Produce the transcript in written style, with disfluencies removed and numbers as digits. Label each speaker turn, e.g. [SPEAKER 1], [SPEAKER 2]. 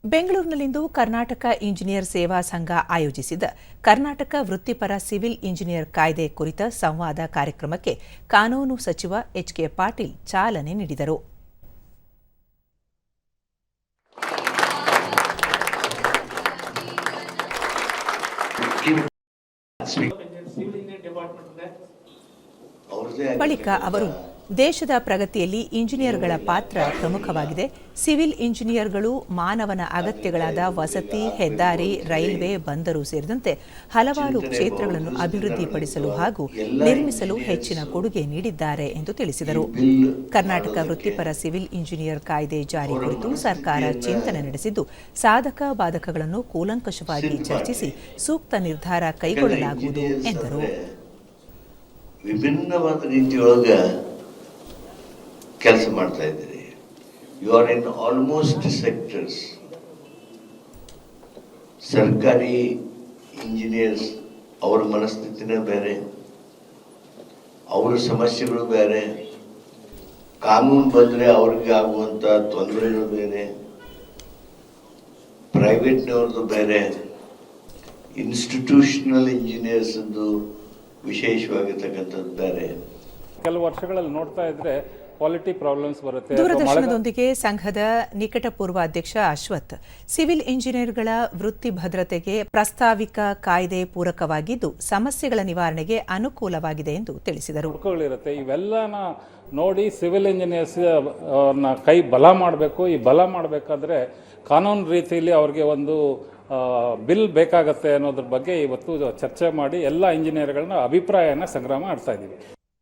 [SPEAKER 1] ಬೆಂಗಳೂರಿನಲ್ಲಿಂದು ಕರ್ನಾಟಕ ಇಂಜಿನಿಯರ್ ಸೇವಾ ಸಂಘ ಆಯೋಜಿಸಿದ್ದ ಕರ್ನಾಟಕ ವೃತ್ತಿಪರ ಸಿವಿಲ್ ಇಂಜಿನಿಯರ್ ಕಾಯ್ದೆ ಕುರಿತ ಸಂವಾದ ಕಾರ್ಯಕ್ರಮಕ್ಕೆ ಕಾನೂನು ಸಚಿವ ಎಚ್.ಕೆ. ಪಾಟೀಲ್ ಚಾಲನೆ ನೀಡಿದರು. ಬಳಿಕ ಅವರು ದೇಶದ ಪ್ರಗತಿಯಲ್ಲಿ ಇಂಜಿನಿಯರ್ಗಳ ಪಾತ್ರ ಪ್ರಮುಖವಾಗಿದೆ. ಸಿವಿಲ್ ಇಂಜಿನಿಯರ್ಗಳು ಮಾನವನ ಅಗತ್ಯಗಳಾದ ವಸತಿ, ಹೆದ್ದಾರಿ, ರೈಲ್ವೆ, ಬಂದರು ಸೇರಿದಂತೆ ಹಲವಾರು ಕ್ಷೇತ್ರಗಳನ್ನು ಅಭಿವೃದ್ಧಿಪಡಿಸಲು ಹಾಗೂ ನಿರ್ಮಿಸಲು ಹೆಚ್ಚಿನ ಕೊಡುಗೆ ನೀಡಿದ್ದಾರೆ ಎಂದು ತಿಳಿಸಿದರು. ಕರ್ನಾಟಕ ವೃತ್ತಿಪರ ಸಿವಿಲ್ ಇಂಜಿನಿಯರ್ ಕಾಯ್ದೆ ಜಾರಿ ಕುರಿತು ಸರ್ಕಾರ ಚಿಂತನೆ ನಡೆಸಿದ್ದು, ಸಾಧಕ ಬಾಧಕಗಳನ್ನು ಕೂಲಂಕಷವಾಗಿ ಚರ್ಚಿಸಿ ಸೂಕ್ತ ನಿರ್ಧಾರ ಕೈಗೊಳ್ಳಲಾಗುವುದು ಎಂದರು.
[SPEAKER 2] ವಿಭಿನ್ನವಾದ ರೀತಿಯೊಳಗೆ ಕೆಲಸ ಮಾಡ್ತಾ ಇದ್ದೀರಿ. You are in almost sectors. ಸರ್ಕಾರಿ ಇಂಜಿನಿಯರ್ಸ್ ಅವರ ಮನಸ್ಥಿತಿನೇ ಬೇರೆ, ಅವರ ಸಮಸ್ಯೆಗಳು ಬೇರೆ, ಕಾನೂನು ಬಂದರೆ ಅವ್ರಿಗೆ ಆಗುವಂಥ ತೊಂದರೆಗಳು ಬೇರೆ, ಪ್ರೈವೇಟ್ನವ್ರದ್ದು ಬೇರೆ, ಇನ್ಸ್ಟಿಟ್ಯೂಷನಲ್ ಇಂಜಿನಿಯರ್ಸ್ದು ವಿಶೇಷವಾಗಿರ್ತಕ್ಕಂಥದ್ದು ಬೇರೆ.
[SPEAKER 3] ಕೆಲವು ವರ್ಷಗಳಲ್ಲಿ ನೋಡ್ತಾ ಇದ್ರೆ ಕ್ವಾಲಿಟಿ ಪ್ರಾಬ್ಲಮ್ಸ್ ಬರುತ್ತೆ.
[SPEAKER 1] ದೂರದರ್ಶನದೊಂದಿಗೆ ಸಂಘದ ನಿಕಟಪೂರ್ವ ಅಧ್ಯಕ್ಷ ಅಶ್ವಥ್, ಸಿವಿಲ್ ಇಂಜಿನಿಯರ್ಗಳ ವೃತ್ತಿ ಭದ್ರತೆಗೆ ಪ್ರಸ್ತಾವಿಕ ಕಾಯ್ದೆ ಪೂರಕವಾಗಿದ್ದು ಸಮಸ್ಯೆಗಳ ನಿವಾರಣೆಗೆ ಅನುಕೂಲವಾಗಿದೆ ಎಂದು ತಿಳಿಸಿದರು.
[SPEAKER 3] ಇವೆಲ್ಲನ ನೋಡಿ ಸಿವಿಲ್ ಇಂಜಿನಿಯರ್ಸ್ ಕೈ ಬಲ ಮಾಡಬೇಕು. ಈ ಬಲ ಮಾಡಬೇಕಾದ್ರೆ ಕಾನೂನು ರೀತಿಯಲ್ಲಿ ಅವ್ರಿಗೆ ಒಂದು ಬಿಲ್ ಬೇಕಾಗತ್ತೆ ಅನ್ನೋದ್ರ ಬಗ್ಗೆ ಇವತ್ತು ಚರ್ಚೆ ಮಾಡಿ ಎಲ್ಲ ಇಂಜಿನಿಯರ್ಗಳನ್ನ ಅಭಿಪ್ರಾಯನ ಸಂಗ್ರಹ ಮಾಡ್ತಾ ಇದ್ದೀವಿ.